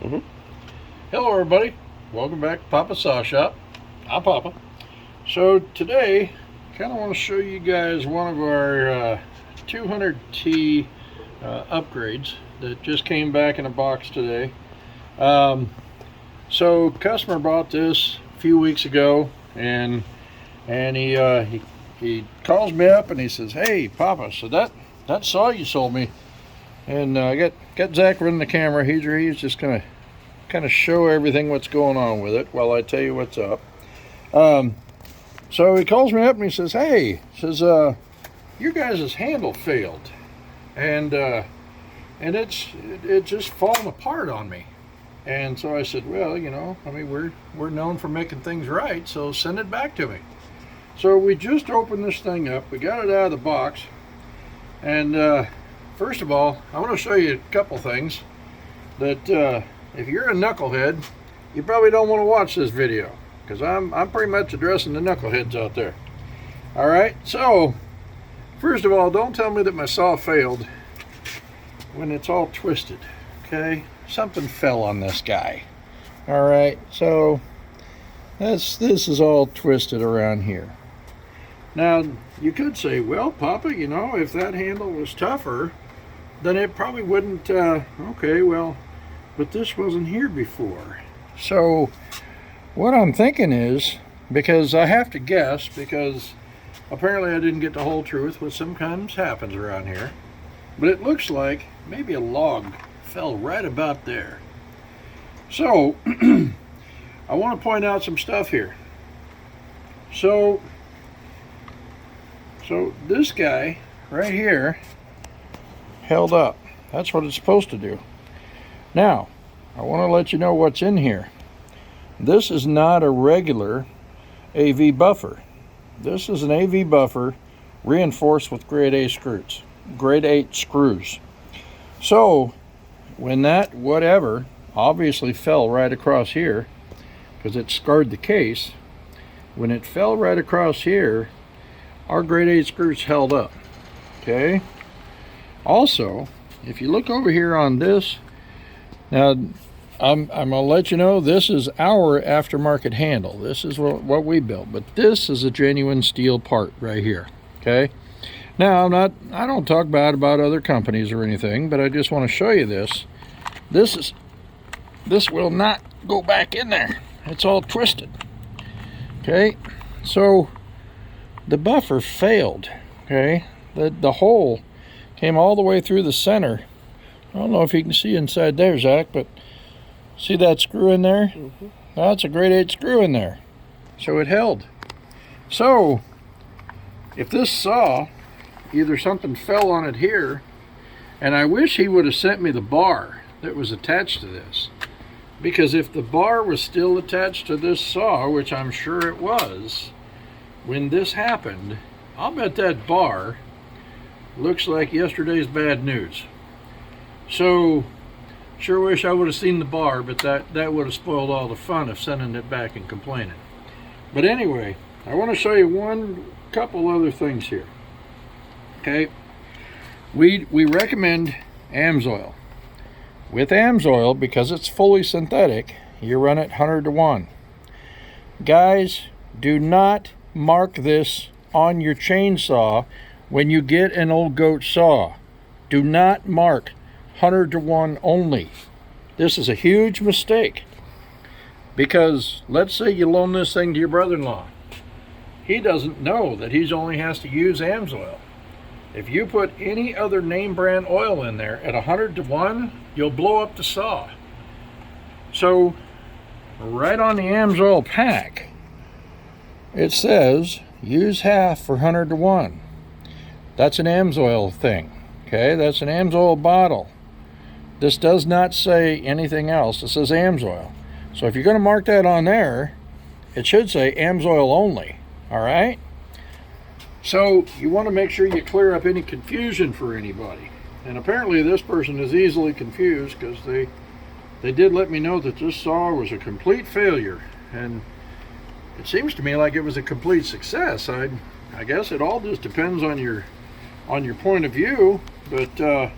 Mm-hmm. Hello everybody, welcome back to Papa's Saw Shop. I'm Papa. So today, kind of want to show you guys one of our 200T upgrades that just came back in a box today. So customer bought this a few weeks ago, and he calls me up and he says, "Hey Papa, so that saw you sold me," and I got Zach running the camera. He's just gonna kind of show everything what's going on with it while I tell you what's up. So he calls me up and he says, "Hey," says, "your guys' handle failed, and it's just falling apart on me." And so I said, "Well, I mean, we're known for making things right, so send it back to me." So we just opened this thing up. We got it out of the box, and first of all, I want to show you a couple things that if you're a knucklehead, you probably don't want to watch this video, because I'm pretty much addressing the knuckleheads out there. All right, so first of all, don't tell me that my saw failed when it's all twisted. Okay, something fell on this guy. All right, so this is all twisted around here. Now you could say, "Well, Papa, if that handle was tougher, then it probably wouldn't." Okay, well, but this wasn't here before. So what I'm thinking is, because I have to guess, because apparently I didn't get the whole truth, which sometimes happens around here, but it looks like maybe a log fell right about there. So I want to point out some stuff here. So this guy right here held up. That's what it's supposed to do. Now, I want to let you know what's in here. This is not a regular AV buffer. This is an AV buffer reinforced with grade 8 screws. So, when that whatever obviously fell right across here, because it scarred the case, when it fell right across here, our grade 8 screws held up. Okay? Also, if you look over here on this, now, I'm going to let you know this is our aftermarket handle. This is what we built, but this is a genuine steel part right here. Okay. Now, I don't talk bad about other companies or anything, but I just want to show you this. This will not go back in there. It's all twisted. Okay. So the buffer failed. Okay. The hole came all the way through the center. I don't know if you can see inside there, Zach, but see that screw in there? Mm-hmm. That's a grade 8 screw in there. So it held. So if this saw, either something fell on it here, and I wish he would have sent me the bar that was attached to this. Because if the bar was still attached to this saw, which I'm sure it was, when this happened, I'll bet that bar looks like yesterday's bad news. So, sure wish I would have seen the bar, but that would have spoiled all the fun of sending it back and complaining. But anyway, I want to show you couple other things here. Okay, we recommend AMSOIL. With AMSOIL, because it's fully synthetic, you run it 100 to 1. Guys, do not mark this on your chainsaw when you get an old goat saw. Do not mark 100 to 1 only. This is a huge mistake, because let's say you loan this thing to your brother-in-law. He doesn't know that he only has to use AMSOIL. If you put any other name brand oil in there at 100 to 1, you'll blow up the saw. So right on the AMSOIL pack, it says use half for 100 to 1. That's an AMSOIL thing. Okay, that's an AMSOIL bottle. This does not say anything else. It says AMSOIL. So if you're going to mark that on there, it should say AMSOIL only. All right? So you want to make sure you clear up any confusion for anybody. And apparently this person is easily confused, because they did let me know that this saw was a complete failure. And it seems to me like it was a complete success. I guess it all just depends on your point of view, but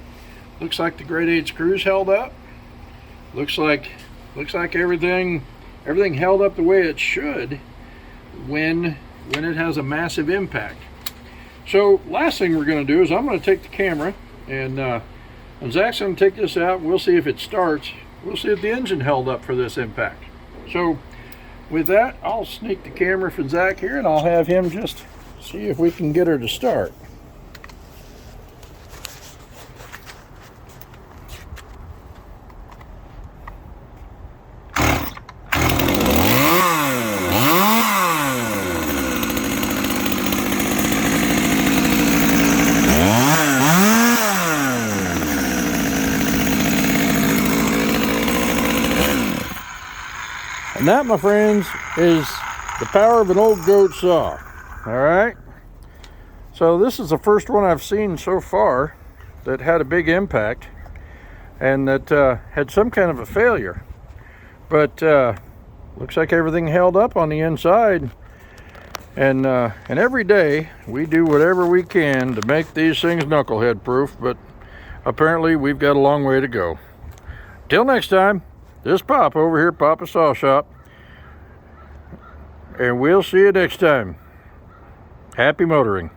looks like the grade 8 screws held up. looks like everything held up the way it should when it has a massive impact. So last thing we're going to do is I'm going to take the camera and Zach's going to take this out. We'll see if it starts. We'll see if the engine held up for this impact. So with that, I'll sneak the camera for Zach here and I'll have him just see if we can get her to start. And that, my friends, is the power of an old goat saw. All right. So this is the first one I've seen so far that had a big impact and that had some kind of a failure. But looks like everything held up on the inside. And every day we do whatever we can to make these things knucklehead proof, but apparently we've got a long way to go. Till next time, this Pop over here at Papa Saw Shop. And we'll see you next time. Happy motoring.